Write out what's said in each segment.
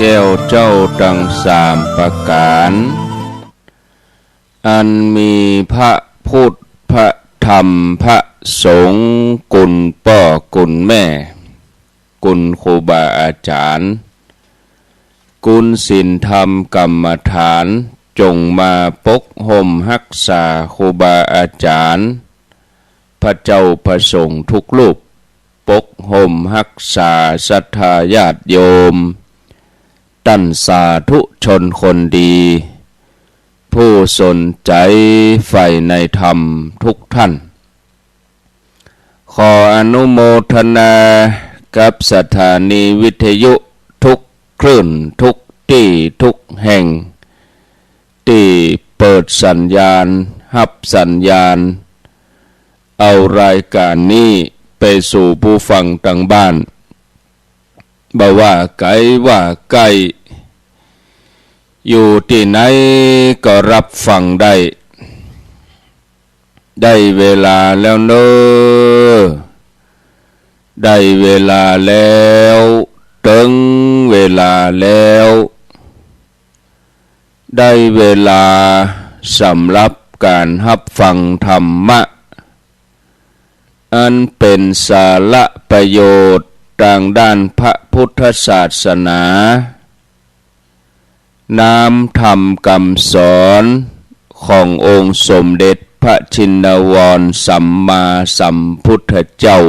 แก้วเจ้าดังสามประการอันมีพระพุทธพระธรรมพระสงฆ์กุลพ่อกุลแม่กุลครูบาอาจารย์กุลศีลธรรมกรรมฐานจงมาปกห่มรักษาครูบาอาจารย์พระเจ้าพระสงฆ์ทุกรูปปกห่มรักษาศรัทธาญาติโยมตั้นสาธุชนคนดีผู้สนใจใฝ่ในธรรมทุกท่านขออนุโมทนากับสถานีวิทยุทุกคลื่นทุกที่ทุกแห่งที่เปิดสัญญาณรับสัญญาณเอารายการนี้ไปสู่ผู้ฟังทางบ้านบ่ว่าไกลว่าใกล้อยู่ที่ไหนก็รับฟังได้เวลาแล้วเนอะได้เวลาแล้วถึงเวลาแล้วได้เวลาสำหรับการรับฟังธรรมะอันเป็นสาระประโยชน์ทางด้านพระพุทธศาสนานำธรรมคำสอนขององค์สมเด็จพระชินวรสัมมาสัมพุทธเจ้า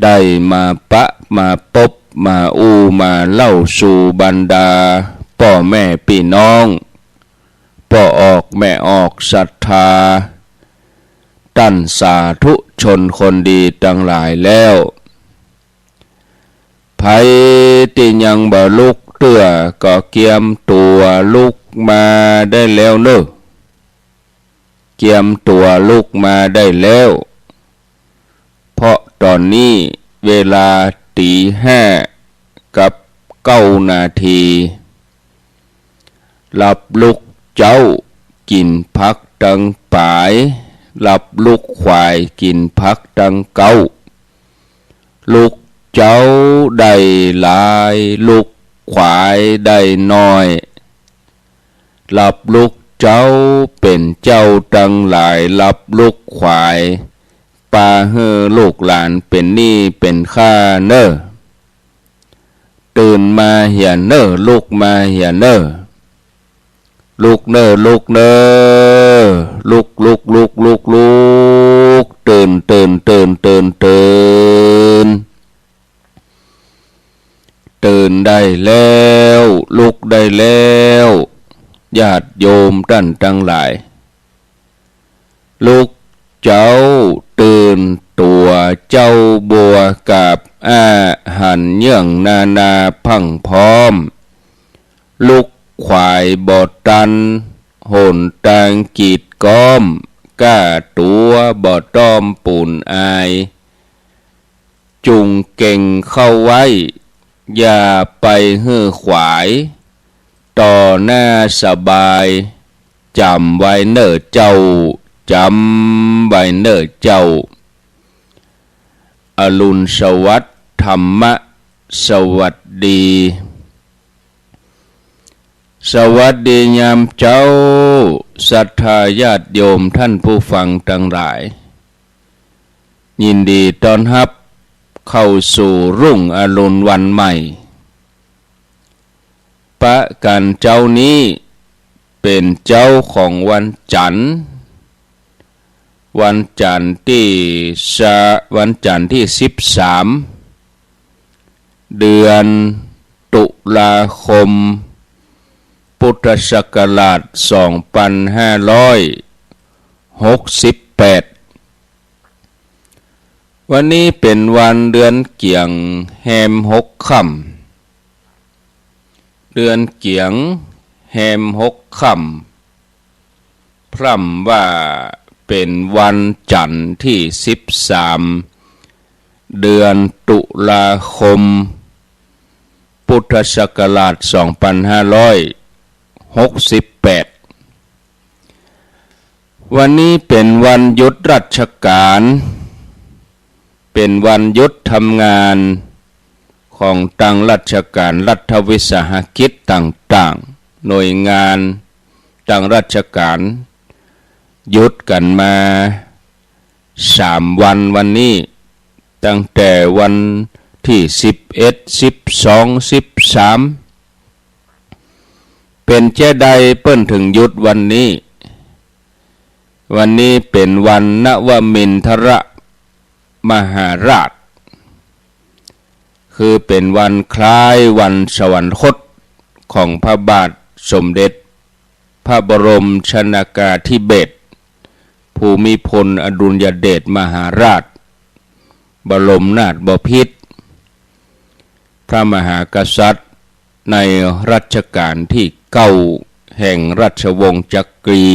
ได้มาปะมาพบมามาเล่าสู่บรรดาพ่อแม่พี่น้องพ่อออกแม่ออกศรัทธาตั้นสาธุชนคนดีทั้งหลายแล้วไผที่ยังบ่ลุกเตื้อก็เกียมตัวลุกมาได้แล้วเนอะเกียมตัวลุกมาได้แล้วเพราะตอนนี้เวลาตีห้ากับ9 นาทีหลับลุกเจ้ากินพักตังปายหลับลุกควายกินพักตังเก้าลุกเจ้าได้หลายลุกควายได้น้อยหลับลุกเจ้าเป็นเจ้าตังหลายหลับลุกควายปาเฮือลูกหลานเป็นหนี้เป็นค่าเนอตื่นมาเหียเนอลุกมาเหียเนอลุกเนอลุกเนอลุกตื่นตื่นได้แล้วลุกได้แล้วญาติโยมท่านทั้งหลายลุกเจ้าตื่นตัวเจ้าบัวกับอาหันเยื่องนาพังพร้อมลุกควายบอตันโหนตางกีดก้อมก้าตัวบอต้อมปูนอายจุงเก่งเข้าไว้อย่าไปเฮือขวายต่อหน้าสบายจำไว้เนอเจ้าจำไว้เนอเจ้าอรุณสวัสดิ์ธรรมะสวัสดีสวัสดียามเจ้าศรัทธาญาติโยมท่านผู้ฟังทั้งหลายยินดีต้อนรับเข้าสู่รุ่งอรุณวันใหม่ปะกันเจ้านี้เป็นเจ้าของวันจันทร์วันจันทร์ที่13เดือนตุลาคมพุทธศักราช2568วันนี้เป็นวันเดือนเกียงแฮม6 ค่ำเดือนเกียงแฮม6 ค่ำพร่ำว่าเป็นวันจันทร์ที่13เดือนตุลาคมพุทธศักราช2568วันนี้เป็นวันหยุดราชการเป็นวันหยุดทำงาน ของตั้งราชการรัฐวิสาหกิจต่างๆหน่วยงานตั้งราชการหยุดกันมา3 วันวันนี้ตั้งแต่วันที่11 12 13เป็นเจ้าใดเปิ้นถึงหยุดวันนี้เป็นวันนวมินทรมหาราชคือเป็นวันคล้ายวันสวรรคตของพระบาทสมเด็จพระบรมชนกาธิเบศรภูมิพลอดุลยเดชมหาราชบรมนาถบพิตรพระมหากษัตริย์ในรัชกาลที่9แห่งราชวงศ์จักรี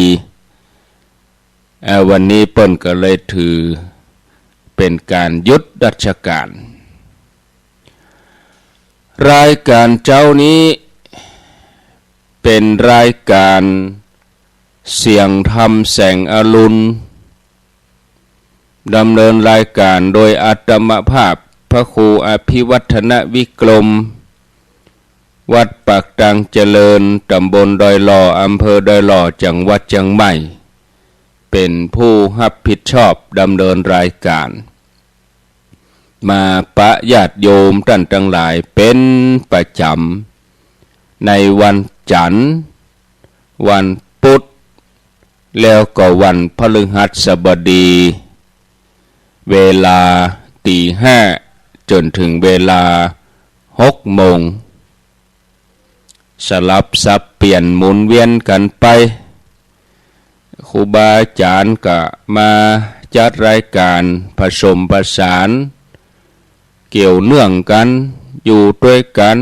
วันนี้เปิ้นก็เลยถือเป็นการหยุดราชการรายการเจ้านี้เป็นรายการเสียงธรรมแสงอรุณดำเนินรายการโดยอาตมภาพพระครูอภิวัฒนวิกรมวัดปากตังเจริญตำบลดอยหล่ออำเภอดอยหล่อจังหวัดเชียงใหม่เป็นผู้รับผิดชอบดำเนินรายการมาปะญาติโยมท่านทั้งหลายเป็นประจำในวันจันทร์วันพุธแล้วก็วันพฤหัสบดีเวลา5:00จนถึงเวลา6 โมงสลับสับเปลี่ยนหมุนเวียนกันไปครูบาอาจารย์ก็มาจัดรายการผสมผสานเกี่ยวเนื่องกันอยู่ด้วยกัน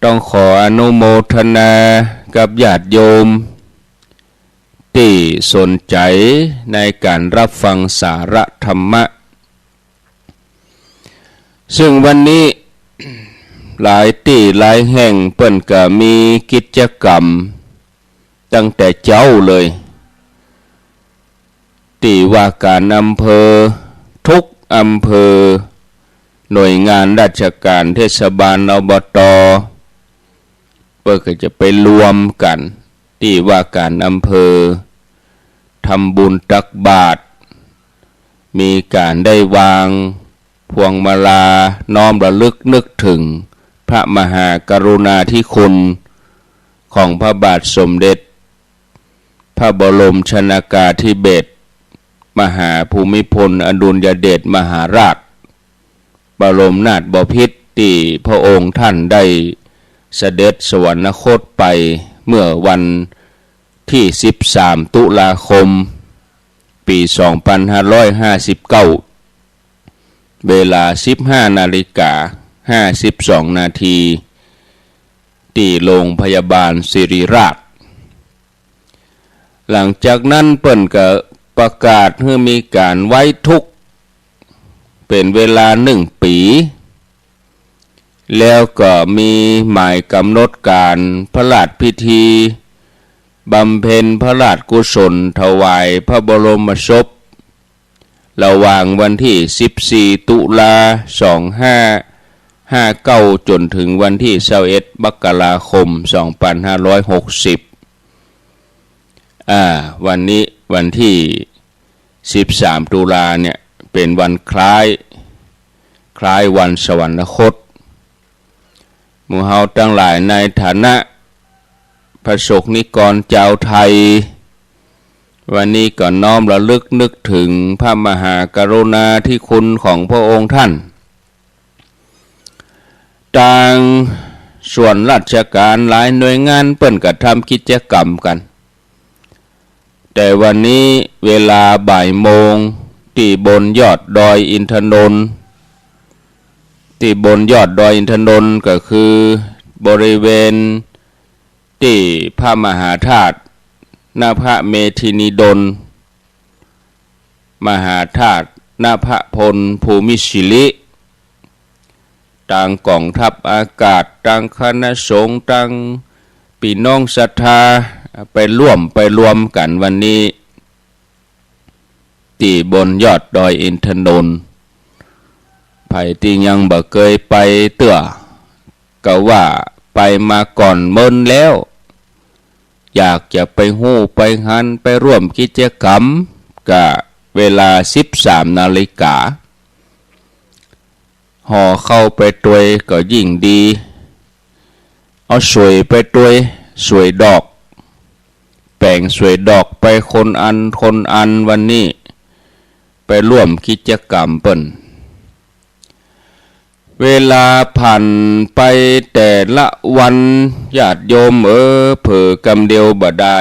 ต้องขออนุโมทนากับญาติโยมที่สนใจในการรับฟังสาระธรรมะซึ่งวันนี้หลายที่หลายแห่งเปิ้นก็มีกิจกรรมตั้งแต่เจ้าเลยที่ว่าการอำเภอทุกอำเภอหน่วยงานราชการเทศบาลอบต.เปิ้นก็จะไปรวมกันที่ว่าการอำเภอทำบุญตักบาตรมีการได้วางพวงมาลาน้อมระลึกนึกถึงพระมหากรุณาธิคุณของพระบาทสมเด็จพระบรมชนกาธิเบศรมหาภูมิพลอดุลยเดชมหาราชบรมนาถบพิตรที่พระองค์ท่านได้เสด็จสวรรคตไปเมื่อวันที่13 ตุลาคมปี 2559 เวลา 15:52 นาทีที่โรงพยาบาลศิริราชหลังจากนั้นเปิ้นก็ประกาศให้มีการไว้ทุกข์เป็นเวลา1 ปีแล้วก็มีหมายกำหนดการพระราชพิธีบำเพ็ญพระราชกุศลถวายพระบรมศพระหว่างวันที่14 ตุลา 2559จนถึงวันที่21 มกราคม 2560วันนี้วันที่13 ตุลาเนี่ยเป็นวันคล้ายวันสวรรคตหมู่เฮาทั้งหลายในฐานะประสบนิกรชาวไทยวันนี้ก็น้อมระลึกนึกถึงพระมหากรุณาธิคุณของพระองค์ท่านต่างส่วนราชการหลายหน่วยงานเปิ้นก็ทำกิจกรรมกันแต่วันนี้เวลาบ่ายโมงที่บนยอดดอยอินทนนท์ที่บนยอดดอยอินทนนท์ก็คือบริเวณที่พระมหาธาตุณพระเมธินีดลมหาธาตุณพระพลภูมิศิริต่างกองทัพอากาศต่างคณะสงฆ์ต่างพี่น้องศรัทธาไปรวมกันวันนี้ที่บนยอดดอยอินทนนท์ ไผที่ยังบ่เคยไปเตื้อก็ว่าไปมาก่อนเมินแล้วอยากจะไปฮู้ไปหันไปร่วมกิจกรรมกะเวลา 13 นาฬิกาห่อเข้าไปตวยก็ยิ่งดีเอาสวยไปตวยสวยดอกแป่งสวยดอกไปคนอันวันนี้ไปร่วมกิจกรรมเปิ้นเวลาผ่านไปแต่ละวันญาติโยมเผอกำเดียวบ่ได้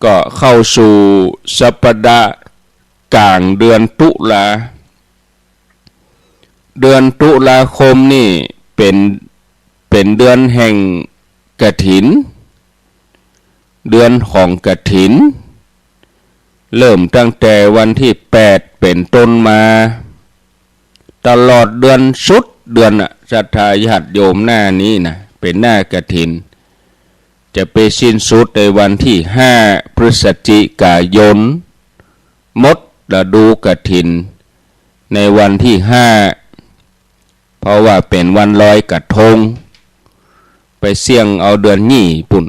ก็เข้าสู่สัปดาห์กลางเดือนตุลาเดือนตุลาคมนี่เป็นเดือนแห่งกฐินเดือนของกฐินเริ่มตั้งแต่วันที่8เป็นต้นมาตลอดเดือนสุดเดือนศรัทธาญาติโยมหน้านี้นะเป็นหน้ากฐินจะไปสิ้นสุดในวันที่5พฤศจิกายนหมดฤดูกฐินในวันที่5เพราะว่าเป็นวันลอยกฐงไปเสี่ยงเอาเดือนยี่ปุ่น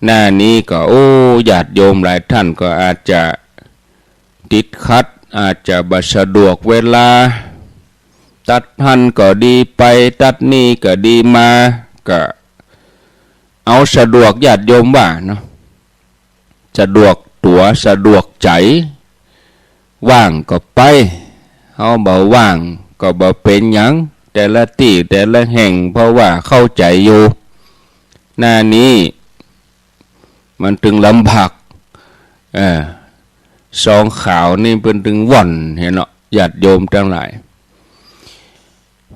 หน้านี้ก็ญาติโยมหลายท่านก็อาจจะติดขัดอาจจะบ่สะดวกเวลาตัดหันก็ดีไปตัดนี่ก็ดีมาก็เอาสะดวกญาติโยมว่าเนาะสะดวกตัวสะดวกใจว่างก็ไปเอาบ่ว่างก็บ่เป็นหยังแต่ละที่แต่ละแห่งเพราะว่าเข้าใจอยู่หน้านี้มันถึงลำบากสองข่าวนี่เป็นถึงว่อนเห็นเนาะญาติโยมทั้งหลาย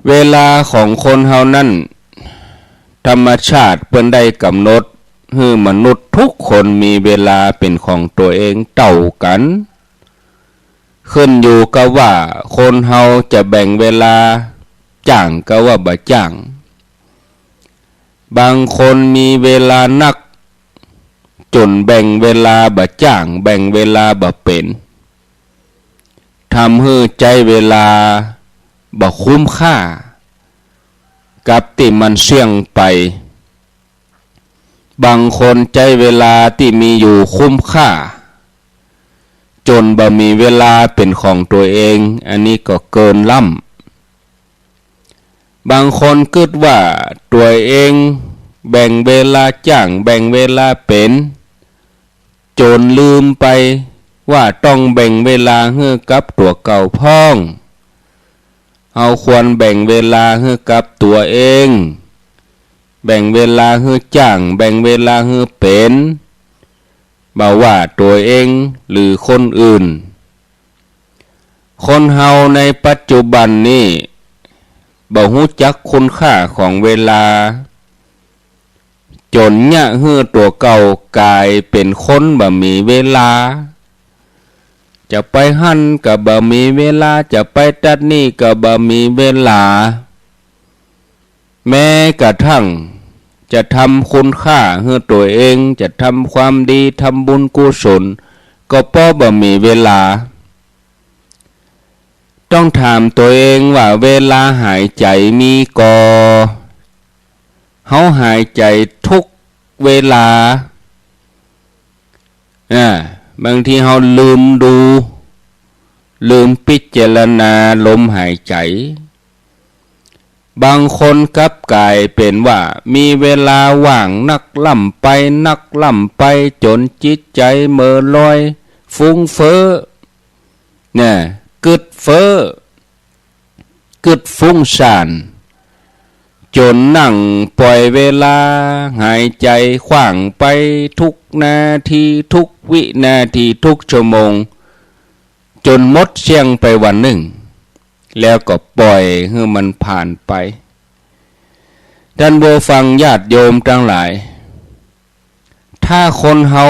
เวลาของคนเฮานั้นธรรมชาติเพิ่นได้กำหนดให้มนุษย์ทุกคนมีเวลาเป็นของตัวเองเท่ากันขึ้นอยู่กับว่าคนเฮาจะแบ่งเวลาจ้างก็ว่าบ่จ้างบางคนมีเวลานักจนแบ่งเวลาบ่จ้างแบ่งเวลาบ่เป็นทำให้ใจเวลาบ่คุ้มค่ากับที่มันเสี่ยงไปบางคนใจเวลาที่มีอยู่คุ้มค่าจนบ่มีเวลาเป็นของตัวเองอันนี้ก็เกินล้ำบางคนคิดว่าตัวเองแบ่งเวลาจ้างแบ่งเวลาเป็นจนลืมไปว่าต้องแบ่งเวลาให้กับตัวเก่าพ้องเอาควรแบ่งเวลาให้กับตัวเองแบ่งเวลาให้จ้างแบ่งเวลาให้เป็นบ่ว่าตัวเองหรือคนอื่นคนเฮาในปัจจุบันนี้บ่ฮู้จักคุณค่าของเวลาจนเนี่ยฮื้อตัวเก่ากลายเป็นคนบ่มีเวลาจะไปหั่นก็บ่มีเวลาจะไปตัดนี่ก็บ่มีเวลาแม้กระทั่งจะทำคุณค่าให้ตัวเองจะทำความดีทำบุญกุศลก็เพราะบ่มีเวลาต้องถามตัวเองว่าเวลาหายใจมีก่อเฮาหายใจทุกเวลาบางทีเฮาลืมดูลืมพิจารณาลมหายใจบางคนกลับกลายเป็นว่ามีเวลาว่างนักล่ำไปจนจิตใจเมื่อลอยฟุ้งเฟ้อกึดเฟ้อกึดฟุ้งซ่านจนนั่งปล่อยเวลาหายใจขว้างไปทุกนาทีทุกวินาทีทุกชั่วโมงจนหมดเสียงไปวันหนึ่งแล้วก็ปล่อยให้มันผ่านไปท่านผู้ฟังญาติโยมทั้งหลายถ้าคนเฮา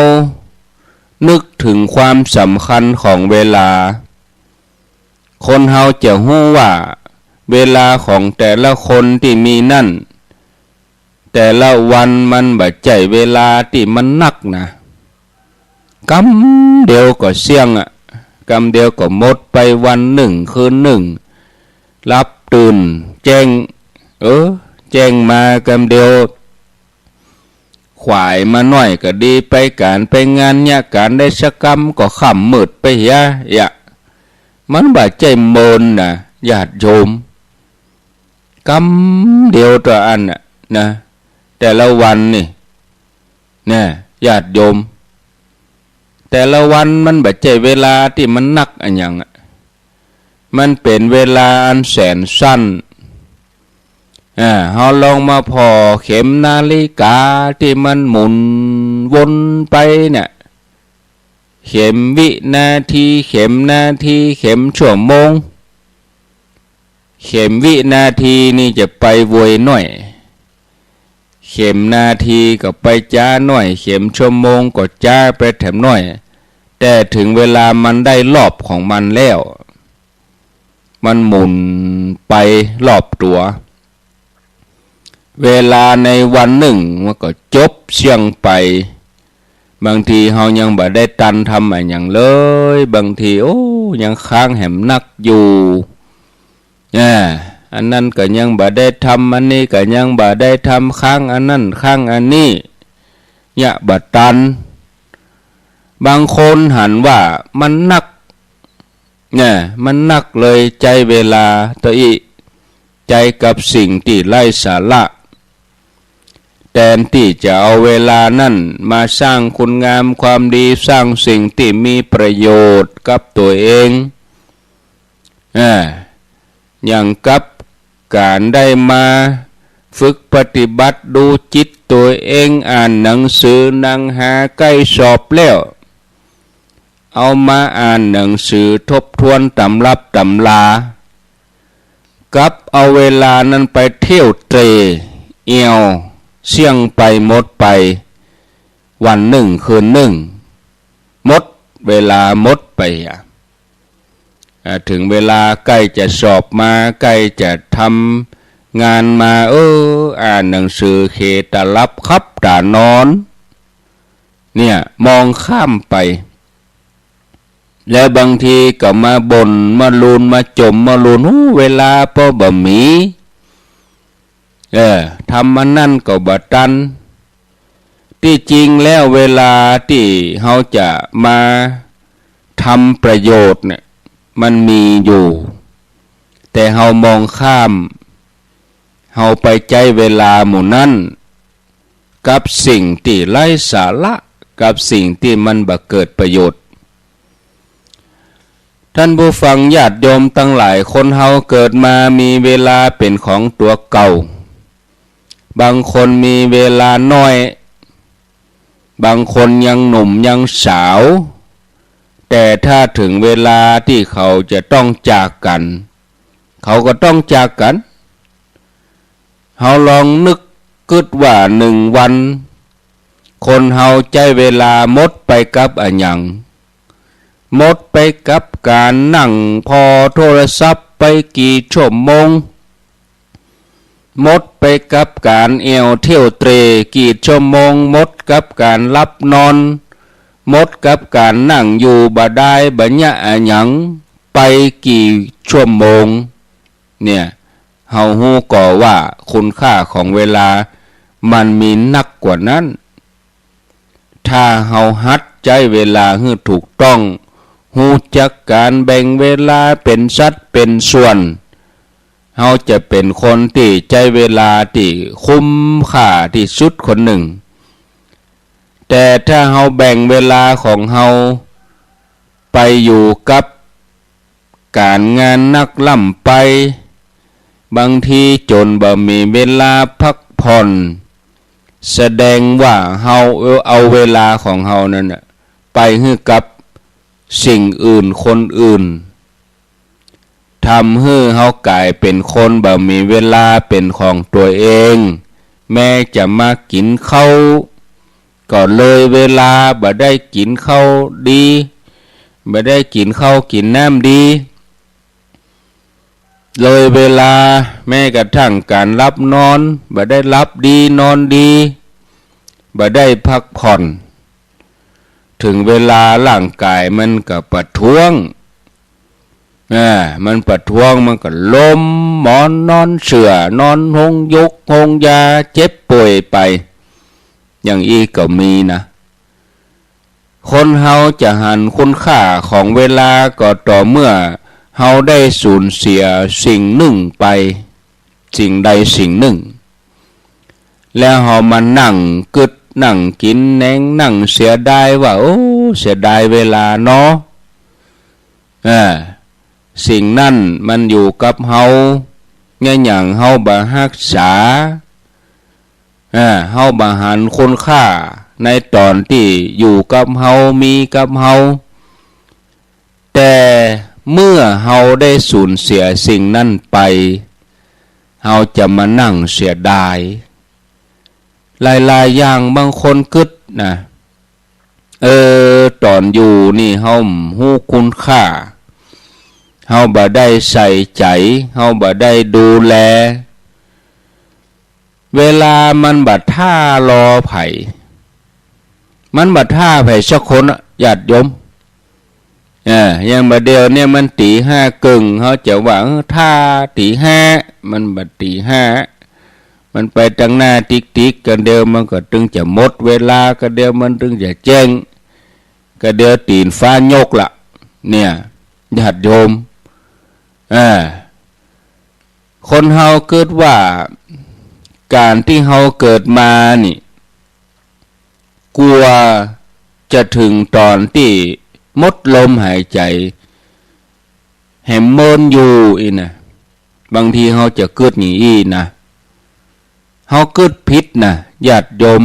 นึกถึงความสำคัญของเวลาคนเฮาจะรู้ว่าเวลาของแต่ละคนที่มีนั่นแต่ละวันมันบ่ใจเวลาที่มันนักนะกำเดียวก็เสี่ยง กำเดียวก็หมดไปวันหนึ่งคืนหนึ่งรับตื่นแจ้งแจ้งมากำเดียวขวายมาหน่อยก็ดีไปการไปงานเนี่ยการได้สักกรรมก็ขำมืดไปเฮียมันบาดใจโมนนะญาติโยมกำเดียวต่ออันนะแต่ละวันนี่เนี่ยญาติโยมแต่ละวันมันบาดใจเวลาที่มันนักอันอย่างมันเป็นเวลาอันแสนสั้นเราลองมาพอเข็มนาฬิกาที่มันหมุนวนไปเนี่ยเข็มวินาทีเข็มนาทีเข็มชั่วโมงเข็มวินาทีนี่จะไปไวหน่อยเข็มนาทีก็ไปจ้าหน่อยเข็มชั่วโมงก็จ้าไปแถมหน่อยแต่ถึงเวลามันได้รอบของมันแล้วมันหมุนไปรอบตัวเวลาในวันหนึ่งมันก็จบเสี่ยงไปบางทีเรายังบ่ได้ตันทำอะไรอย่างเลยบางทียังค้างแหมนักอยู่อันนั้นก็ยังบ่ได้ทำอันนี้ก็ยังบ่ได้ทำค้างอันนั้นค้างอันนี้เนี่ยบ่ตันบางคนหันว่ามันนักมันนักเลยใจเวลาตัวอีใจกับสิ่งที่ไร้สาระแทนที่จะเอาเวลานั่นมาสร้างคุณงามความดีสร้างสิ่งที่มีประโยชน์กับตัวเองอย่างกับการได้มาฝึกปฏิบัติดูจิตตัวเองอ่านหนังสือนั่งหาใกล้สอบแล้วเอามาอ่านหนังสือทบทวนตำรับตำลากับเอาเวลานั้นไปเที่ยวเตร่เอียวเสี่ยงไปหมดไปวันหนึ่งคืนหนึ่งหมดเวลาหมดไปถึงเวลาใกล้จะสอบมาใกล้จะทำงานมาอ่านหนังสือเคตาลับครับตานอนเนี่ยมองข้ามไปแล้วบางทีก็มาบ่นมาลูนมาจมมาลูนเวลาพอบะหมีทำมันนั่นก็บะตันที่จริงแล้วเวลาที่เขาจะมาทำประโยชน์เนี่ยมันมีอยู่แต่เขามองข้ามเขาไปใจเวลาหมู่นั้นกับสิ่งที่ไร้สาระกับสิ่งที่มันบ่เกิดประโยชน์ท่านผู้ฟังญาติโยมทั้งหลายคนเฮาเกิดมามีเวลาเป็นของตัวเก่าบางคนมีเวลาน้อยบางคนยังหนุ่มยังสาวแต่ถ้าถึงเวลาที่เขาจะต้องจากกันเขาก็ต้องจากกันเฮาลองนึกกึดว่า1 วันคนเฮาใจเวลาหมดไปกับอะหยังหมดไปกับการนั่งพอโทรศัพท์ไปกี่ชั่วโมงหมดไปกับการเที่ยวเตร่กี่ชั่วโมงหมดกับการหลับนอนหมดกับการนั่งอยู่บ่ได้บ่ยะอะหยังไปกี่ชั่วโมงเนี่ยเฮาฮู้ก่อว่าคุณค่าของเวลามันมีนักกว่านั้นถ้าเฮาหัดใจเวลาให้ถูกต้องฮู้จักการแบ่งเวลาเป็นสัดเป็นส่วนเฮาจะเป็นคนที่ใจเวลาที่คุ้มค่าที่สุดคนหนึ่งแต่ถ้าเฮาแบ่งเวลาของเฮาไปอยู่กับการงานนักล่ำไปบางทีจนบ่มีเวลาพักผ่อนแสดงว่าเฮาเอาเวลาของเฮานั่นไปให้กับสิ่งอื่นคนอื่นทำให้เฮากลายเป็นคนบ่มีเวลาเป็นของตัวเองแม้จะมากินข้าวก็เลยเวลาบ่ได้กินข้าวดีบ่ได้กินข้าวกินน้ำดีเลยเวลาแม้กระทั่งการรับนอนบ่ได้รับดีนอนดีบ่ได้พักผ่อนถึงเวลาร่างกายมันก็ประท้วง มันประท้วงมันก็ล้มหมอนนอนเสือนอนหงยกหงยาเจ็บป่วยไปอย่างอีก็มีนะคนเฮาจะหันคุณค่าของเวลาก็ต่อเมื่อเฮาได้สูญเสียสิ่งหนึ่งไปสิ่งใดสิ่งหนึ่งแล้วเฮามานั่งกึดนั่งกินแหนงนั่งเสียดายว่าโอ้เสียดายเวลาเนาะสิ่งนั้นมันอยู่กับเฮาเนี่ยอย่างเฮาบ่รักษาเฮาบ่หันคุณค่าในตอนที่อยู่กับเฮามีกับเฮาแต่เมื่อเฮาได้สูญเสียสิ่งนั้นไปเฮาจะมานั่งเสียดายหลายๆอย่างบางคนกึดนะตอนอยู่นี่เฮาฮู้คุณค่าเฮาบ่ได้ใส่ใจเฮาบ่ได้ดูแลเวลามันบัดท่ารอไผมันบัดท่าไผสักคนญาติโยมอย่างบัดเดียวเนี่ยมันตีห้ากึ่งเฮาจะหวังท่าตีห้ามันบัดตีห้ามันไปตั้งหน้าติ๊กๆกันเดียวมันก็ตึงจะหมดเวลากันเดียวมันตึงจะแจ้งกันเดียวตีนฟ้ายกละเนี่ยญาติโยมคนเฮาเกิดว่าการที่เฮาเกิดมานี่กลัวจะถึงตอนที่หมดลมหายใจแหมเมินอยู่อีนะบางทีเฮาจะเกิดหนีอีนะเฮาเกิดผิดนะญาติโยม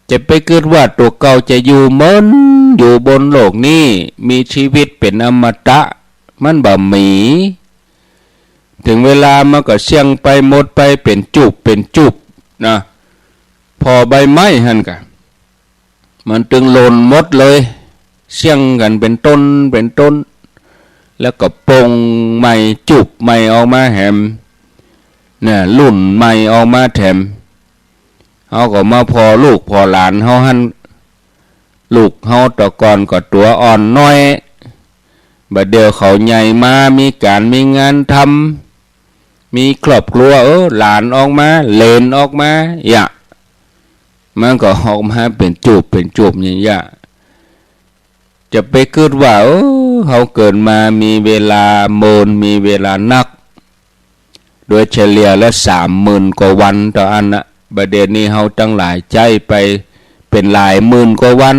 จะไปเกิดว่าตัวเก่าจะอยู่เมินอยู่บนโลกนี้มีชีวิตเป็นอมตะมันบ่มีถึงเวลามันก็เสี่ยงไปหมดไปเป็นจุบนะพอใบไม้หั่นกะมันตึงหล่นหมดเลยเสี่ยงกันเป็นต้นแล้วก็ปงใหม่จุบใหม่ออกมาแหมเนี่ยรุ่นใหม่ออกมาแถมเฮาก็มาพอลูกพอหลานเฮาหั่นลูกเฮาตะก่อนก็ตัวอ่อนน้อยบัดเดียวเขาใหญ่มามีการมีงานทำมีครอบครัวหลานออกมาเลนออกมามันก็ออกมาเป็นจูบอย่างนี้จะไปคิดว่าเขาเกิดมามีเวลาโมนมีเวลานักโดยเฉลี่ยละ30,000 กว่าวันต่ออันนะบัดเดี๋ยวนี้เขาตั้งหลายใจไปเป็นหลายหมื่นกว่าวัน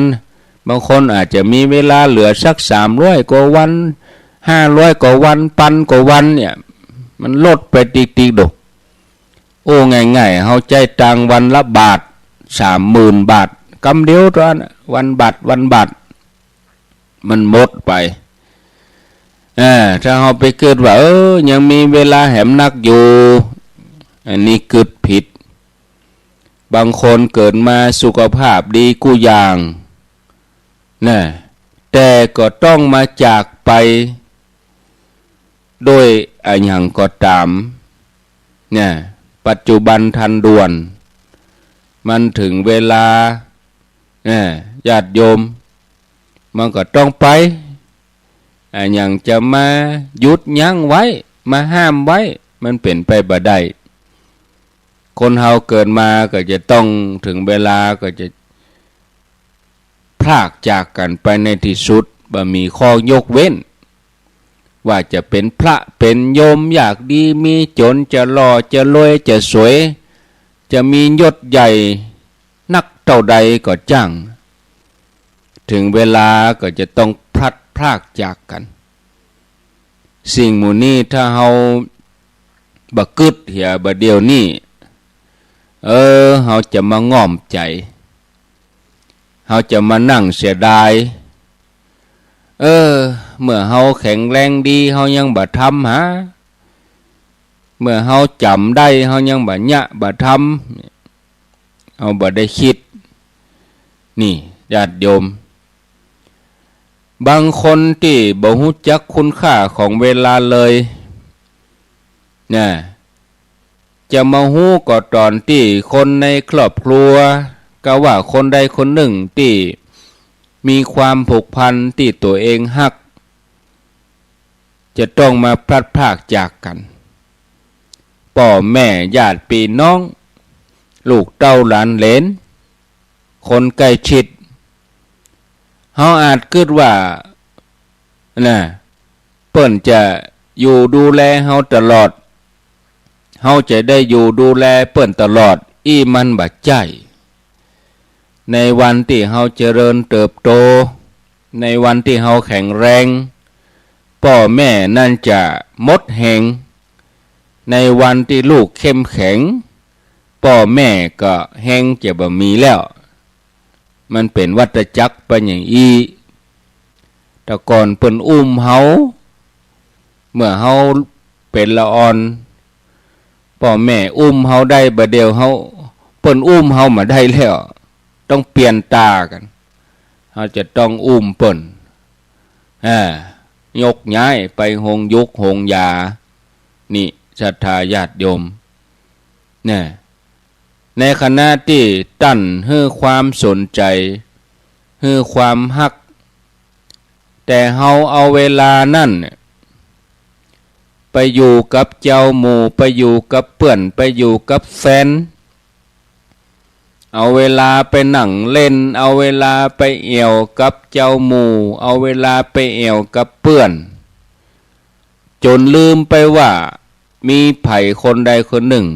บางคนอาจจะมีเวลาเหลือสัก300 กว่าวัน500 กว่าวัน1,000 กว่าวันเนี่ยมันลดไปติ๊กๆดูง่ายๆเขาใจตังวันละบาท30,000 บาทกำเดียวตอนวันบาทมันหมดไปถ้าเขาไปเกิดว่ายังมีเวลาแหมนักอยู่อันนี้เกิดผิดบางคนเกิดมาสุขภาพดีกูอย่างนะแต่ก็ต้องมาจากไปโดยอย่างก็ตามเนี่ยปัจจุบันทันด่วนมันถึงเวลาญาติโยมมันก็ต้องไปอย่างจะมาหยุดยั้งไว้มาห้ามไว้มันเป็นไปบ่ได้คนเฮาเกิดมาก็จะต้องถึงเวลาก็จะพรากจากกันไปในที่สุดบ่มีข้อยกเว้นว่าจะเป็นพระเป็นโยมอยากดีมีจนจะหล่อจะรวยจะสวยจะมียศใหญ่นักเท่าใดก็จ้างถึงเวลาก็จะต้องพลัดพรากจากกันสิ่งหมู่นี้ถ้าเฮาบ่กึดเหียบ่เดียวนี้เฮาจะมาง่อมใจเฮาจะมานั่งเสียดายเมื่อเฮาแข็งแรงดีเฮายังบ่ทำเมื่อเฮาจำได้เฮายังบ่ยะบ่ทำเฮาบ่ได้คิดนี่ญาติโยมบางคนที่บ่รู้จักคุณค่าของเวลาเลยจะมาฮู้ก็ตอนที่คนในครอบครัวก็ว่าคนใดคนหนึ่งที่มีความผูกพันที่ตัวเองฮัก จะต้องมาพลัดพรากจากกันพ่อแม่ญาติพี่น้องลูกเต้าหลานเหลนคนใกล้ชิดเฮาอาจคิดว่าน่ะเปิ้นจะอยู่ดูแลเฮาตลอดเฮาจะได้อยู่ดูแลเปิ้นตลอดอีมันบ่ใจในวันที่เฮาเจริญเติบโตในวันที่เฮาแข็งแรงพ่อแม่นั่นจะหมดแหงในวันที่ลูกเข้มแข็งพ่อแม่ก็แหงจะบ่มีแล้วมันเป็นวัฏจักรไปอย่างอีแต่ก่อนเปิ้นอุ้มเฮาเมื่อเฮาเป็นละอ่อนพ่อแม่อุ้มเฮาได้บ่เดียวเฮาเปิ้นอุ้มเฮามาได้แล้วต้องเปลี่ยนตากันเฮาจะต้องอุ้มเปิ้นยกย้ายไปโรงยุกโรงยานี่ศรัทธาญาติโยมเนี่ยในขณะที่ตั้นให้ความสนใจให้ความฮักแต่เฮาเอาเวลานั่นไปอยู่กับเจ้าหมู่ไปอยู่กับเพื่อนไปอยู่กับแฟนเอาเวลาไปนั่งเล่นเอาเวลาไปเอี่ยวกับเจ้าหมู่เอาเวลาไปเอี่ยวกับเพื่อนจนลืมไปว่ามีไผคนใดคนหนึ่ง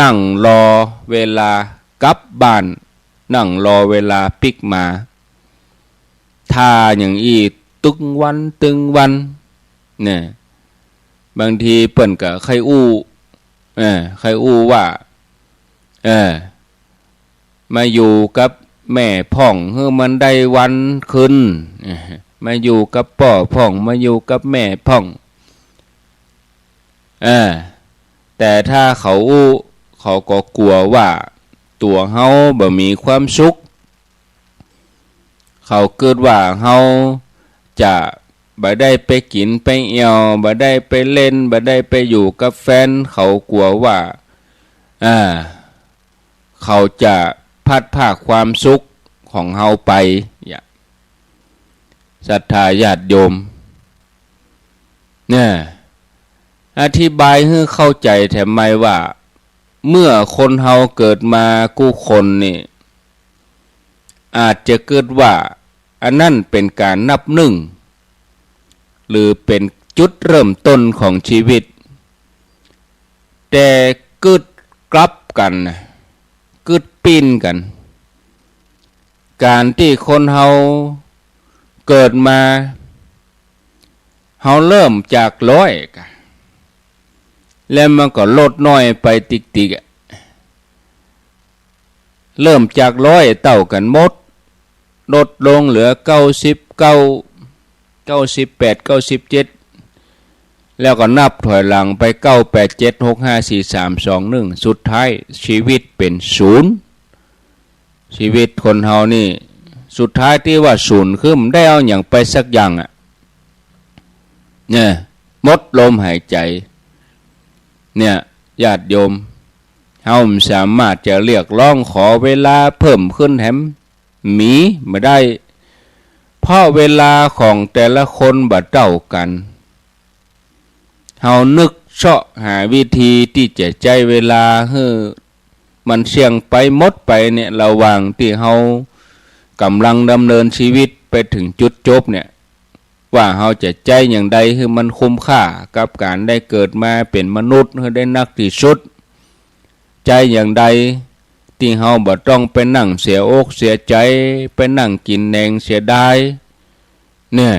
นั่งรอเวลากลับบ้านนั่งรอเวลาปิกมาท่าอย่างอีตึงวันเนี่ยบางทีเปิ้นก็ใครอู้ว่ามาอยู่กับแม่พ่องเฮือมันได้วันขึ้นมาอยู่กับพ่อพ่องมาอยู่กับแม่พ่องแต่ถ้าเขาอู้เขาก็กลัวว่าตัวเฮาบ่มีความสุขเขาเกิดว่าเฮาจะบ่ได้ไปกินไปเอี่ยวบ่ได้ไปเล่นบ่ได้ไปอยู่กับแฟนเขากลัวว่าเขาจะพัดพรากความสุขของเฮาไปศรัทธาญาติโยมเนี่ยอธิบายให้เข้าใจแถมไม่ว่าเมื่อคนเฮาเกิดมากู้คนนี่อาจจะเกิดว่าอันนั้นเป็นการนับหนึ่งหรือเป็นจุดเริ่มต้นของชีวิตแต่กึดกลับกันกึดปีนกันการที่คนเฮาเกิดมาเฮาเริ่มจากร้อยแล้วมันก็ลดน้อยไปติ๊กๆเริ่มจากร้อยเท่ากันหมดลดลงเหลือ99 98 97แล้วก็นับถอยหลังไป9 8 7 6 5 4 3 2 1สุดท้ายชีวิตเป็นศูนย์ชีวิตคนเฮานี่สุดท้ายที่ว่าศูนย์คือมันได้เอาอย่างไปสักอย่างเนี่ยหมดลมหายใจเนี่ยญาติโยมเฮาสามารถจะเรียกร้องขอเวลาเพิ่มขึ้นแถมมีไม่ได้เพราะเวลาของแต่ละคนบ่เท่ากันเฮานึกเสาะหาวิธีที่จะใจเวลาให้มันเสี่ยงไปหมดไปเนี่ยระหว่างที่เฮากำลังดำเนินชีวิตไปถึงจุดจบเนี่ยว่าเฮาจะใจอย่างใดให้มันคุ้มค่ากับการได้เกิดมาเป็นมนุษย์ให้ได้นักที่สุดใจอย่างใดที่เฮาบ่ต้องไปนั่งเสียอกเสียใจไปนั่งกินแหนงเสียดายเนี่ย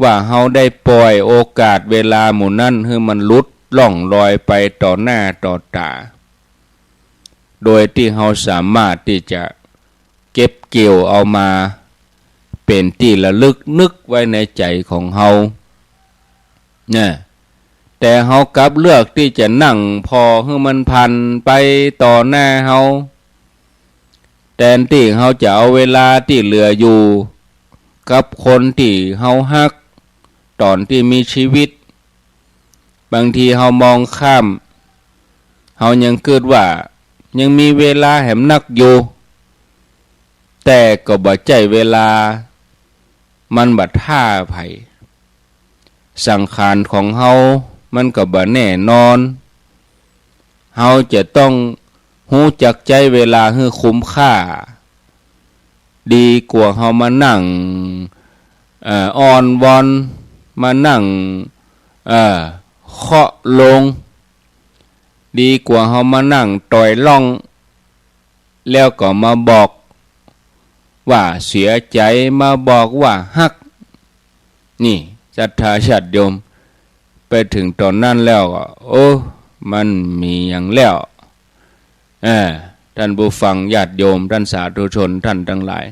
ว่าเฮาได้ปล่อยโอกาสเวลาหมู่นั้นให้มันลุดล่องลอยไปต่อหน้าต่อตาโดยที่เฮาสามารถที่จะเก็บเกี่ยวเอามาเป็นที่ระลึกนึกไว้ในใจของเฮาเนี่ยแต่เฮากลับเลือกที่จะนั่งพอให้มันพันไปต่อหน้าเฮาแทนที่เฮาจะเอาเวลาที่เหลืออยู่กับคนที่เฮาฮักตอนที่มีชีวิตบางทีเฮามองข้ามเฮายังเกิดว่ายังมีเวลาแหมนักอยู่แต่ก็บ่ใจเวลามันบ่ท่าไผ สังขารของเฮามันก็บ่แน่นอนเฮาจะต้องรู้จักใจเวลาให้คุ้มค่าดีกว่าเฮามานั่งอ่อนวอนมานั่งเคาะลงดีกว่าเฮามานั่งต่อยล่องแล้วก็มาบอกว่าเสียใจมาบอกว่าฮักนี่ศรัทธาญาติโยมไปถึงตอนนั้นแล้วโอ้มันมีอย่างแล้วท่านผู้ฟังญาติโยมท่านสาธุชนท่านทั้งหลาย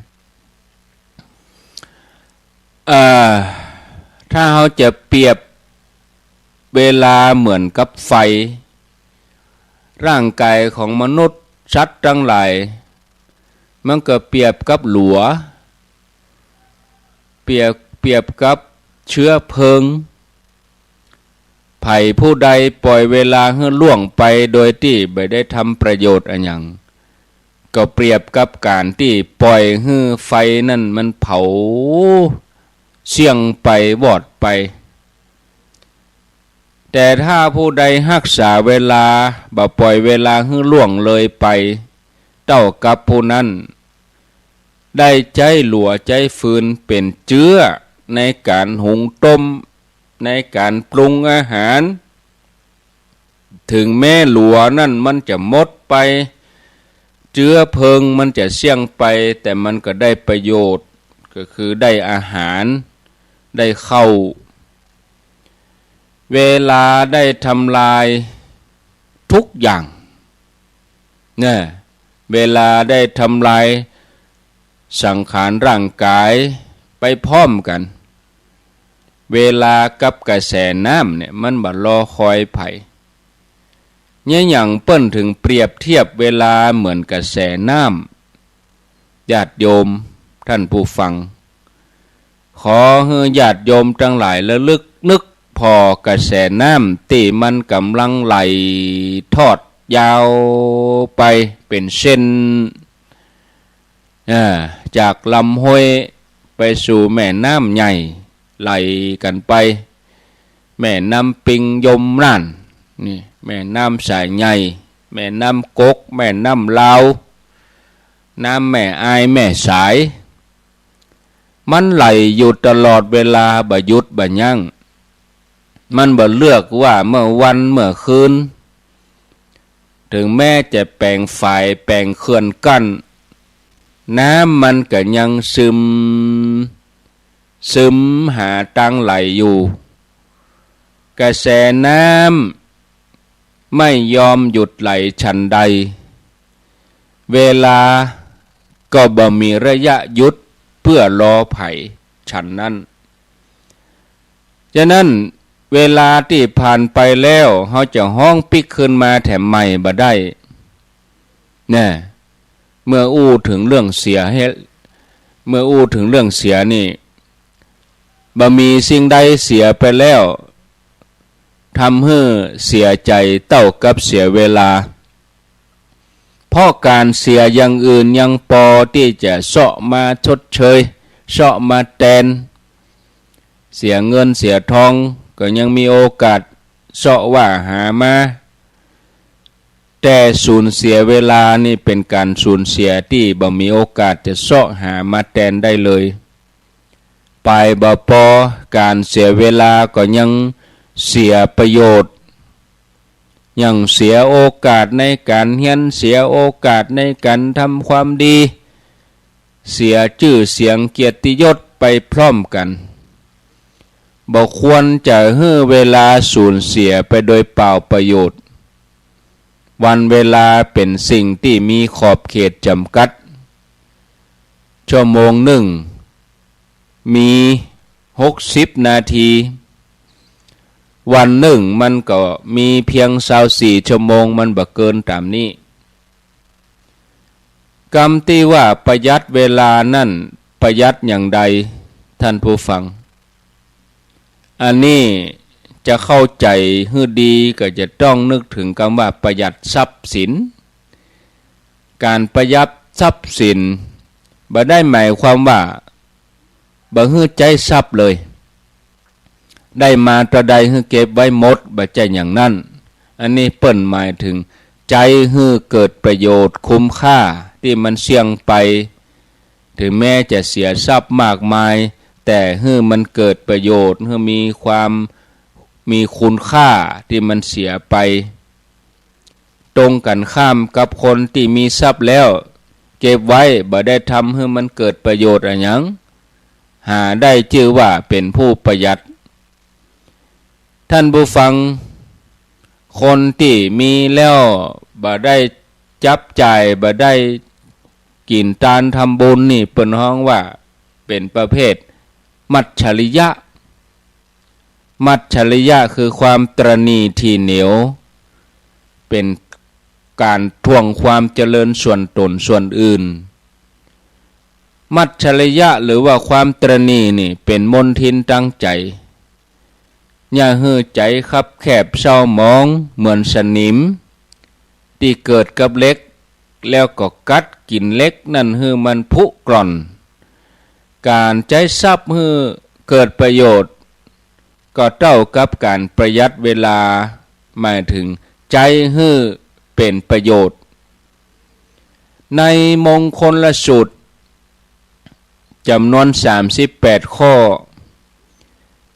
ถ้าเราจะเปรียบเวลาเหมือนกับไฟร่างกายของมนุษย์สัตว์ทั้งหลายมันก็เปรียบกับหลัวเปรียบกับเชื้อเพลิงไผ่ผู้ใดปล่อยเวลาให้ล่วงไปโดยที่ไม่ได้ทำประโยชน์อะไรอย่างก็เปรียบกับการที่ปล่อยให้ไฟนั่นมันเผาเสี่ยงไปวอดไปแต่ถ้าผู้ใดรักษาเวลาบ่ปล่อยเวลาให้ล่วงเลยไปเท่ากับผู้นั้นได้ใจหลัวใจฟืนเป็นเจื้อในการหุงต้มในการปรุงอาหารถึงแม้หลัวนั่นมันจะหมดไปเจื้อเพลิงมันจะเสี่ยงไปแต่มันก็ได้ประโยชน์ก็คือได้อาหารได้เข้าเวลาได้ทำลายทุกอย่างเนี่ยเวลาได้ทำลายสังขารร่างกายไปพร้อมกันเวลากับกระแสน้ำเนี่ยมันบ่รอคอยไผเนี่ยอย่างเปิ้นถึงเปรียบเทียบเวลาเหมือนกระแสน้ำญาติโยมท่านผู้ฟังขอให้ญาติโยมทั้งหลายระลึกนึกพอกระแสน้ำที่มันกำลังไหลทอดยาวไปเป็นเส้นจากลำห้วยไปสู่แม่น้ำใหญ่ไหลกันไปแม่น้ำปิงยมนั่นนี่แม่น้ำสายใหญ่แม่น้ำกกแม่น้ำลาวน้ำแม่อายแม่สายมันไหลอยู่ตลอดเวลาบ่หยุดบ่ยั้งมันบ่เลือกว่าเมื่อวันเมื่อคืนถึงแม้จะแปลงฝ่ายแปลงเขื่อนกั้นน้ำมันก็ยังซึมหาทางไหลอยู่กระแสน้ำไม่ยอมหยุดไหลฉันใดเวลาก็บ่มีระยะหยุดเพื่อรอไผ่ฉันนั้นฉะนั้นเวลาที่ผ่านไปแล้วเขาจะห้องปิกขึ้นมาแถมใหม่บ่ได้เนี่ยเมื่ออู้ถึงเรื่องเสียนี่บ่มีสิ่งใดเสียไปแล้วทำให้เสียใจเท่ากับเสียเวลาเพราะการเสียอย่างอื่นยังพอที่จะเสาะมาชดเชยเสาะมาแทนเสียเงินเสียทองก็ยังมีโอกาสเสาะว่าหามาแต่สูญเสียเวลานี่เป็นการสูญเสียที่บ่มีโอกาสจะเสาะหามาแทนได้เลยไปบ่พอการเสียเวลาก็ยังเสียประโยชน์ยังเสียโอกาสในการเรียนเสียโอกาสในการทำความดีเสียชื่อเสียงเกียรติยศไปพร้อมกันบ่ควรจะให้เวลาสูญเสียไปโดยเปล่าประโยชน์วันเวลาเป็นสิ่งที่มีขอบเขตจำกัดชั่วโมงหนึ่งมี60 นาทีวันหนึ่งมันก็มีเพียง24 ชั่วโมงมันบ่เกินตามนี้กรรมที่ว่าประหยัดเวลานั่นประหยัดอย่างใดท่านผู้ฟังอันนี้จะเข้าใจให้ดีก็จะต้องนึกถึงคำว่าประหยัดทรัพย์สินการประหยัดทรัพย์สินบ่ได้หมายความว่าบ่ฮื้อใจทรัพย์เลย ได้มาตระใดให้เก็บไว้หมดบ่ใจอย่างนั้นอันนี้เปิ้นหมายถึงใจให้เกิดประโยชน์คุ้มค่าที่มันเสี่ยงไปถึงแม้จะเสียทรัพย์มากมายแต่ให้มันเกิดประโยชน์ให้มีคุณค่าที่มันเสียไปตรงกันข้ามกับคนที่มีทรัพย์แล้วเก็บไว้บ่ได้ทำให้มันเกิดประโยชน์อะไรหยังหาได้ชื่อว่าเป็นผู้ประหยัดท่านผู้ฟังคนที่มีแล้วบ่ได้จับจ่ายบ่ได้กินทานทำบุญนี่เปิ้นฮ้องว่าเป็นประเภทมัจฉริยะมัจฉริยะคือความตระหนี่ที่เหนียวเป็นการทวงความเจริญส่วนตนส่วนอื่นมัจฉริยะหรือว่าความตระหนี่นี่เป็นมลทินตั้งใจอย่าให้ใจคับแคบเศร้าหมองเหมือนสนิมที่เกิดกับเล็กแล้วก็กัดกินเล็กนั่นให้มันผุกร่อนการใช้ทรัพย์ให้เกิดประโยชน์ก็เท่ากับการประหยัดเวลาหมายถึงใจให้เป็นประโยชน์ในมงคลสูตรจำนวน38ข้อ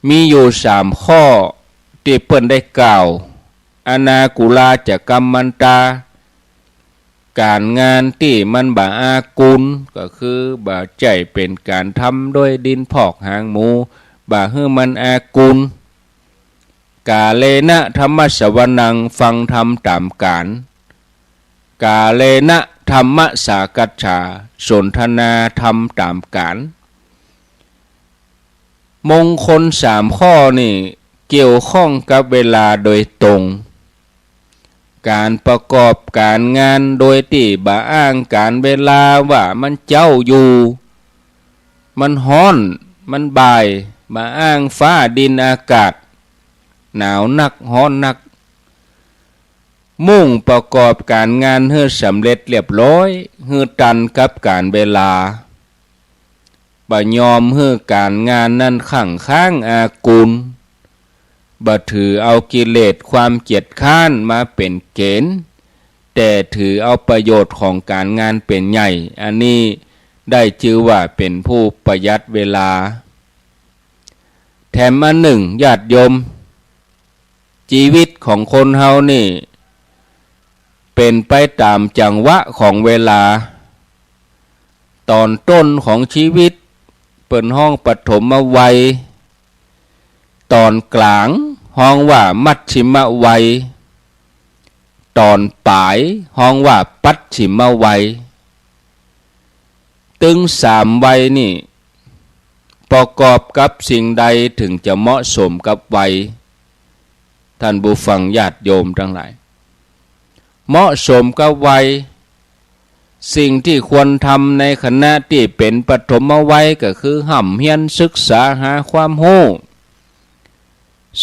มีอยู่3ข้อที่เปิ้นได้กล่าวอนากุลาจะกัมมันตาการงานที่มันบ่อากุลก็คือบ่ใจเป็นการทำด้วยดินพอกหางหมูบ่ให้มันอากุลกาเลนะธรรมสวนังฟังธรรมตามกาลกาเลนะธรรมสากัจฉาสนทนาธรรมตามกาลมงคล3ข้อนี่เกี่ยวข้องกับเวลาโดยตรงการประกอบการงานโดยที่บ่อ้างการเวลาว่ามันเจ้าอยู่มันฮ้อนมันบ่ายบ่อ้างฟ้าดินอากาศหนาวนักฮ้อนนักมุ่งประกอบการงานให้สำเร็จเรียบร้อยให้ตันกับการเวลาบ่ยอมให้การงานนั้นขังข้างอากุลบ่ถือเอากิเลสความเกียจคร้านมาเป็นเกณฑ์แต่ถือเอาประโยชน์ของการงานเป็นใหญ่อันนี้ได้ชื่อว่าเป็นผู้ประหยัดเวลาแถมอันหนึ่งญาติโยมชีวิตของคนเฮานี่เป็นไปตามจังหวะของเวลาตอนต้นของชีวิตเปิ้นห้องปฐมวัยตอนกลางห้องว่ามัชชิมวัยตอนปลายห้องว่าปัจฉิมวัยถึง3วัยนี่ประกอบกับสิ่งใดถึงจะเหมาะสมกับวัยท่านผู้ฟังญาติโยมทั้งหลายเหมาะสมกับวัยสิ่งที่ควรทำในขณะที่เป็นปฐมวัยก็คือห่ำเฮียนศึกษาหาความรู้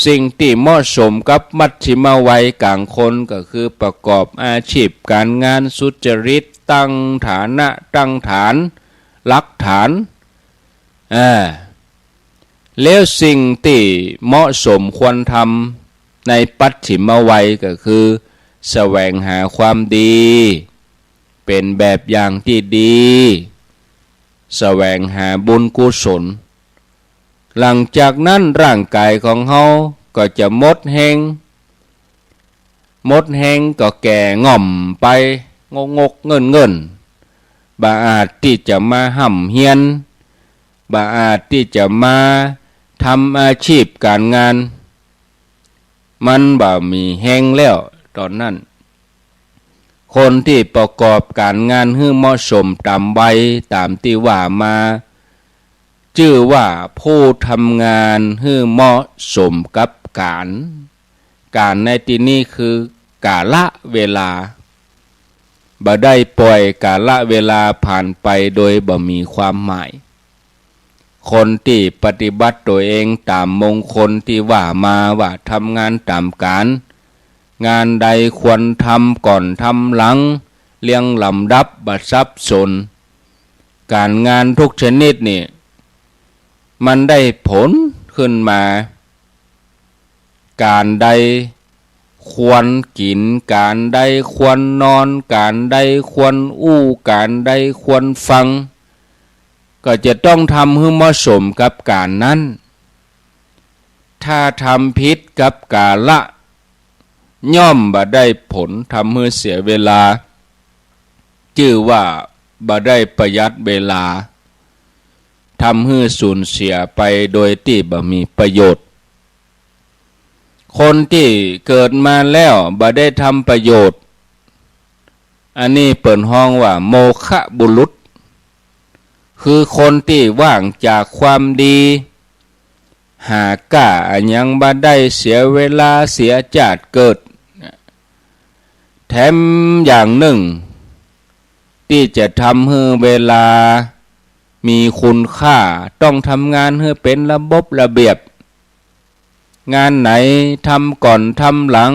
สิ่งที่เหมาะสมกับมัชฌิมวัยกลางคนก็คือประกอบอาชีพการงานสุจริตตั้งฐานะตั้งฐานรักฐานแล้วสิ่งที่เหมาะสมควรทำในปัจฉิมวัยก็คือแสวงหาความดีเป็นแบบอย่างที่ดีแสวงหาบุญกุศลหลังจากนั้นร่างกายของเฮาก็จะหมดแห้งก็แก่ง่อมไปงกเงินบ่อาจที่จะมาห่ำเฮียนบ่อาจที่จะมาทำอาชีพการงานมันบ่มีแห้งแล้วตอนนั้นคนที่ประกอบการงานให้เหมาะสมตามวัยตามที่ว่ามาชื่อว่าผู้ทำงานให้เหมาะสมกับการในที่นี้คือกาลเวลาบ่ได้ปล่อยกาลเวลาผ่านไปโดยบ่มีความหมายคนที่ปฏิบัติตัวเองตามมงคลที่ว่ามาว่าทำงานตามการงานใดควรทำก่อนทำหลังเรียงลำดับบัดซับซ้อนการงานทุกชนิดนี่มันได้ผลขึ้นมา การใดควรกินการใดควรนอนการใดควรอู้การใดควรฟังก็จะต้องทำให้เหมาะสมกับการนั้นถ้าทำผิดกับกาละย่อมบ่ได้ผลทำให้เสียเวลาชื่อว่าบ่ได้ประหยัดเวลาทำให้สูญเสียไปโดยที่บ่มีประโยชน์คนที่เกิดมาแล้วบ่ได้ทำประโยชน์อันนี้เปิ่นฮ้องว่าโมฆะบุรุษคือคนที่ว่างจากความดีหากะอันยังบ่ได้เสียเวลาเสียชาติเกิดแถมอย่างหนึ่งที่จะทำให้เวลามีคุณค่าต้องทำงานให้เป็นระบบระเบียบงานไหนทำก่อนทำหลัง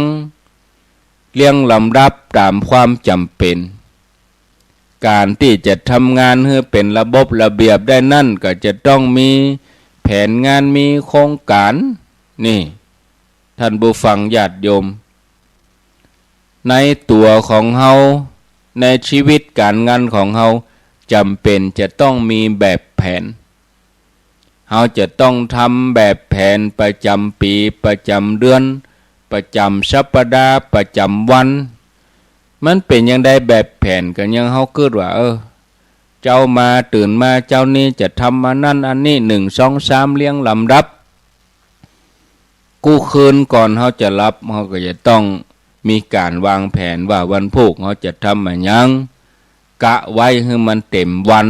เรียงลำดับตามความจำเป็นการที่จะทำงานให้เป็นระบบระเบียบได้นั่นก็จะต้องมีแผนงานมีโครงการนี่ท่านผู้ฟังญาติโยมในตัวของเฮาในชีวิตการงานของเฮาจำเป็นจะต้องมีแบบแผนเฮาจะต้องทำแบบแผนประจำปีประจำเดือนประจำสัปดาห์ประจำวันมันเป็นยังได้แบบแผนกันยังเฮาคิดว่าเจ้ามาตื่นมาเจ้านี้จะทำอันนั้นอันนี้1 2 3เรียงลำดับกู้คืนก่อนเฮาจะรับเฮาก็จะต้องมีการวางแผนว่าวันพุธเฮาจะทำอะไรยังกะไว้ให้มันเต็มวัน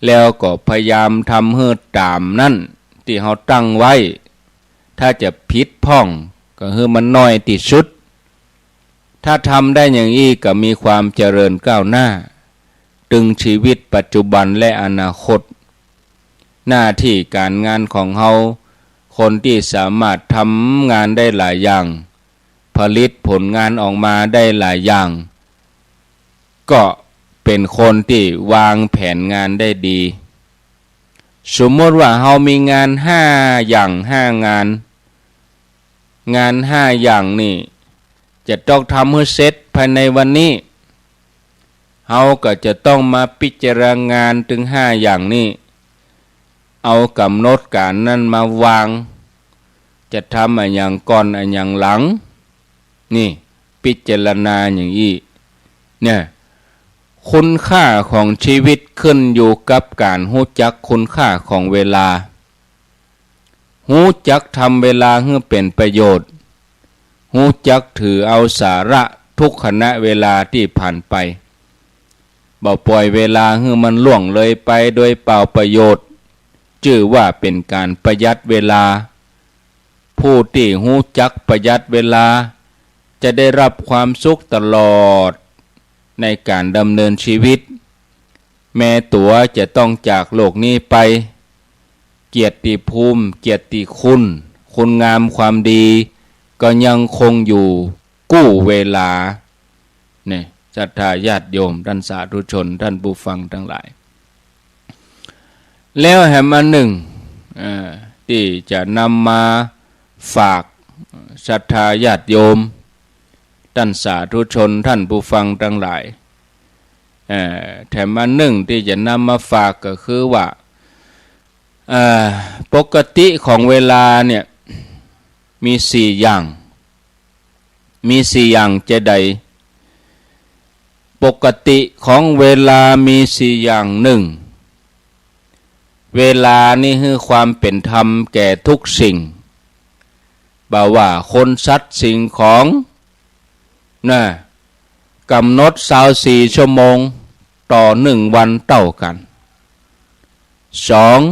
แล้วก็พยายามทำให้ตามนั่นที่เฮาตั้งไว้ถ้าจะผิดพร่องก็ให้มันน้อยที่สุดถ้าทำได้อย่างนี้ก็มีความเจริญก้าวหน้าตึงชีวิตปัจจุบันและอนาคตหน้าที่การงานของเฮาคนที่สามารถทำงานได้หลายอย่างผลิตผลงานออกมาได้หลายอย่างก็เป็นคนที่วางแผนงานได้ดีสมมติว่าเฮามีงาน5อย่าง5งาน5อย่างนี่จะต้องทำให้เสร็จภายในวันนี้เฮาก็จะต้องมาพิจารณางานถึง5อย่างนี้เอากำหนดการนั้นมาวางจะทำอะไรอย่างก่อนอะไรอย่างหลังนี่พิจารณาอย่างนี้เนี่ยคุณค่าของชีวิตขึ้นอยู่กับการรู้จักคุณค่าของเวลารู้จักทำเวลาให้เป็นประโยชน์รู้จักถือเอาสาระทุกขณะเวลาที่ผ่านไปบ่ปล่อยเวลาให้มันล่วงเลยไปโดยเปล่าประโยชน์ชื่อว่าเป็นการประหยัดเวลาผู้ที่รู้จักประหยัดเวลาจะได้รับความสุขตลอดในการดำเนินชีวิตแม้ตัวจะต้องจากโลกนี้ไปเกียรติภูมิเกียรติคุณคุณงามความดีก็ยังคงอยู่กู้เวลาเนี่ยศรัทธาญาติโยมท่านสาธุชนท่านผู้ฟังทั้งหลายแล้วแห่งอันหนึ่งที่จะนำมาฝากศรัทธาญาติโยมท่านสาธุชนท่านผู้ฟังทั้งหลายแถมอันหนึ่งที่จะนำมาฝากก็คือว่าปกติของเวลาเนี่ยมี4อย่างจะใดปกติของเวลามี4อย่างหนึ่งเวลานี่คือความเป็นธรรมแก่ทุกสิ่งบ่าว่าคนสัตว์สิ่งของนะกำหนด24 ชั่วโมงต่อ1 วันเท่ากัน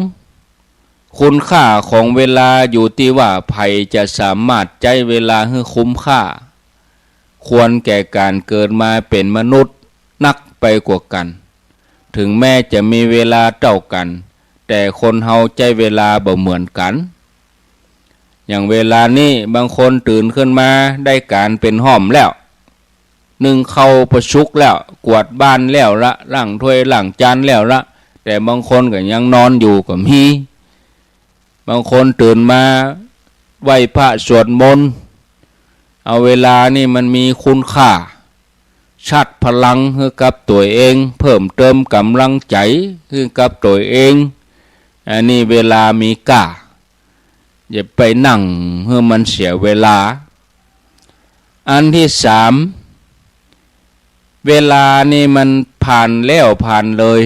2คุณค่าของเวลาอยู่ที่ว่าใครจะสามารถใช้เวลาให้คุ้มค่าควรแก่การเกิดมาเป็นมนุษย์นักไปกว่ากันถึงแม้จะมีเวลาเท่ากันแต่คนเฮาใช้เวลาบ่เหมือนกันอย่างเวลานี้บางคนตื่นขึ้นมาได้การเป็นห้อมแล้วนึ่งเข้าประชุกแล้วกวาดบ้านแล้วละล้างถ้วยล้างจานแล้วละแต่บางคนก็ยังนอนอยู่ก็มีบางคนตื่นมา ไหว้พระสวดมนต์เอาเวลานี่มันมีคุณค่าชาติพลังให้กับตัวเองเพิ่มเติมกำลังใจให้กับตัวเองอันนี้เวลามีค่าอย่าไปนั่งให้มันเสียเวลาอันที่สามเวลานี่มันผ่านแล้วผ่านเลย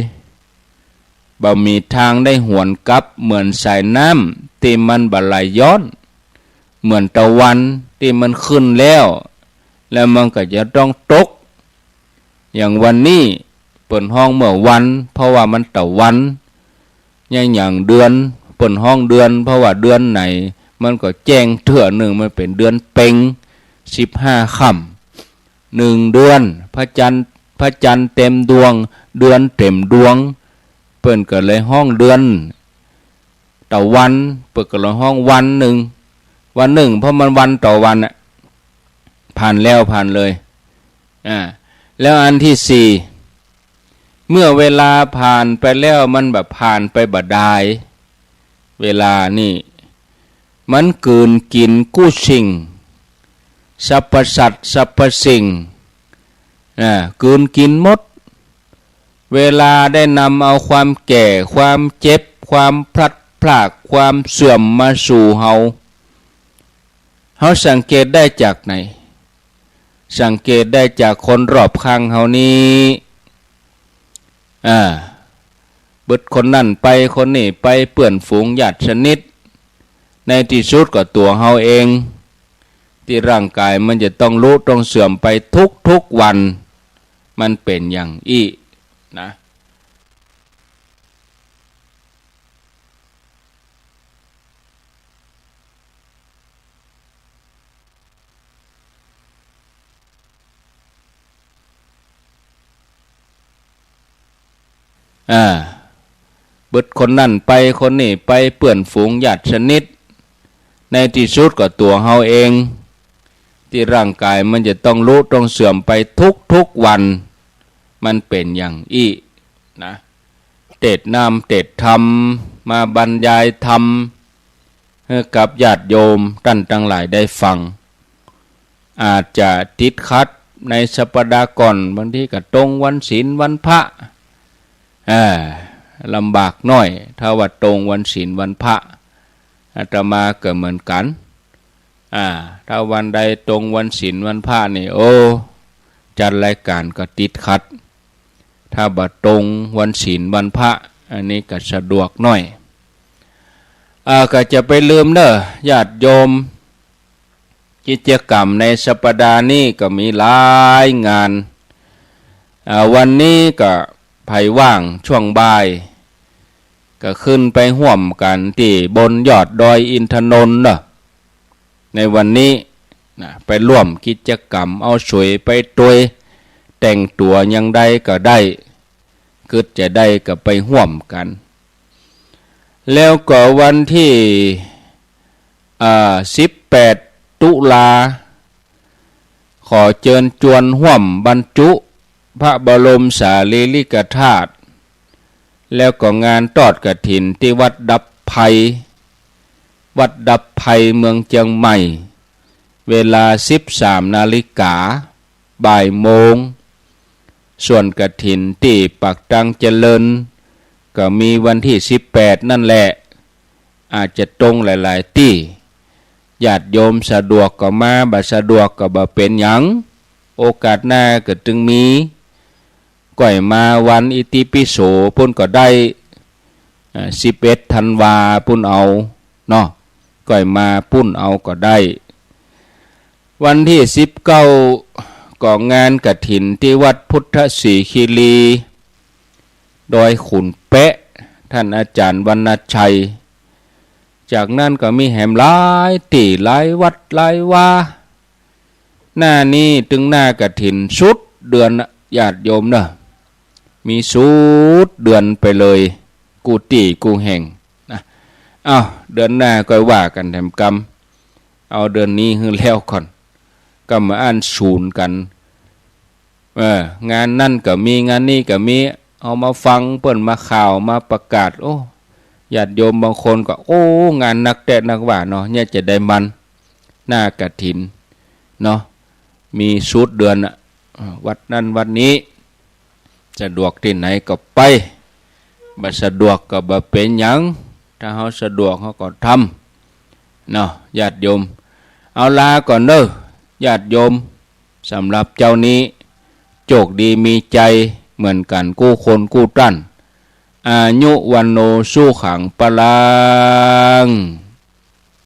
บ่มีทางได้หวนกลับเหมือนสายน้ำที่มันบ่ไหลย้อนเหมือนตะวันที่มันขึ้นแล้วมันก็จะต้องตกอย่างวันนี้เปิดห้องเมื่อวันเพราะว่ามันตะวันอย่างเดือนเปิดห้องเดือนเพราะว่าเดือนไหนมันก็แจ้งเถื่อหนึ่งมันเป็นเดือนเพ็ญ15 ค่ำ1 เดือนพระจันทร์เต็มดวงเดือนเต็มดวงเปิ่นก็เลยห้องเดือนต่อวันเปิ่นก็เลยห้องวันหนึ่งเพราะมันวันต่อวันอ่ะผ่านแล้วผ่านเลยแล้วอันที่สี่เมื่อเวลาผ่านไปแล้วมันแบบผ่านไปบ่ได้เวลานี่มันเกินกินกู้สิ่งสรรพสัตว์สรรพสิ่งเกินกินหมดเวลาได้นำเอาความแก่ความเจ็บความพลัดพรากความเสื่อมมาสู่เฮาสังเกตได้จากไหนสังเกตได้จากคนรอบข้างเฮานี้เบิดคนนั่นไปคนนี้ไปเปื่อนฝูงญาติชนิดในที่สุดก็ตัวเฮาเองที่ร่างกายมันจะต้องรู้ต้องเสื่อมไปทุกวันมันเป็นอย่างอี้นะเบิดคนนั่นไปคนนี้ไปเปื่อนฝูงญาติชนิดในที่สุดก็ตัวเฮาเองที่ร่างกายมันจะต้องรู้ต้องเสื่อมไปทุกวันมันเป็นอย่างอี้นะเทศนามเทศธรรมมาบรรยายธรรมให้กับญาติโยมท่านทั้งหลายได้ฟังอาจจะติดขัดในสัปดาห์ก่อนบางทีก็ตรงวันศีลวันพระลำบากหน่อยถ้าว่าตรงวันศีลวันพระอาตมาก็เหมือนกันถ้าวันใดตรงวันศีลวันพระนี่จัดรายการก็ติดขัดถ้าบัดตรงวันศีลวันพระอันนี้ก็สะดวกหน่อยก็จะไปลืมเด้อญาติโยมกิจกรรมในสัปดาห์นี้ก็มีหลายงานวันนี้ก็ไผว่างช่วงบ่ายก็ขึ้นไปห่วมกันที่บนยอดดอยอินทนนท์ในวันนี้ไปร่วมกิจกรรมเอาสวยไปตวยแต่งตัวยังได้ก็ได้คือจะได้ก็ไปห่วมกันแล้วก็วันที่18 ตุลาขอเชิญชวนห่วมบรรจุพระบรมสารีริกธาตุแล้วก็งานทอดกฐินที่วัดดับภัยเมืองเชียงใหม่เวลา 13 นาฬิกาบ่ายโมงส่วนกฐินที่ปักตังเจริญก็มีวันที่18นั่นแหละอาจจะตรงหลายๆที่ญาติโยมสะดวกก็มาบ่สะดวกก็บ่เป็นหยังโอกาสหน้าก็จึงมีก่อยมาวันอิติปิโสพุ่นก็ได้11 ธันวาพุ่นเอาเนาะก่อยมาพุ่นเอาก็ได้วันที่19ก็งานกฐินที่วัดพุทธศรีคีรีโดยขุนเป๊ะท่านอาจารย์วรรณชัยจากนั้นก็มีแหมหลายที่หลายวัดหลายวาหน้านี้ถึงหน้ากฐินสุดเดือนญาติโยมเนอะมีสุดเดือนไปเลยกูตีกูแห่งนะเดือนหน้าก็ว่ากันแถมกรรมเอาเดือนนี้ให้แล้วก่อนก็มาอ่านศูนย์กันงานนั่นก็มีงานนี้ก็มีเอามาฟังเปิ้นมาข่าวมาประกาศ ญาติโยมบางคนก็โอ้งานนักแต่นักว่าเนาะเนี่ยจะได้มันหน้ากฐินเนาะมีชุดเดือนอะวัดนั้นวัดนี้สะดวกที่ไหนก็ไปบ่สะดวกก็บ่เป็นหยังถ้าเฮาสะดวกเฮาก็ทำเนาะญาติโยมเอาลาก่อนเด้อญาติโยมสำหรับเจ้านี้โชคดีมีใจเหมือนกันกู้คนกู้ตั้นอายุวันโนสู้ขังปลัง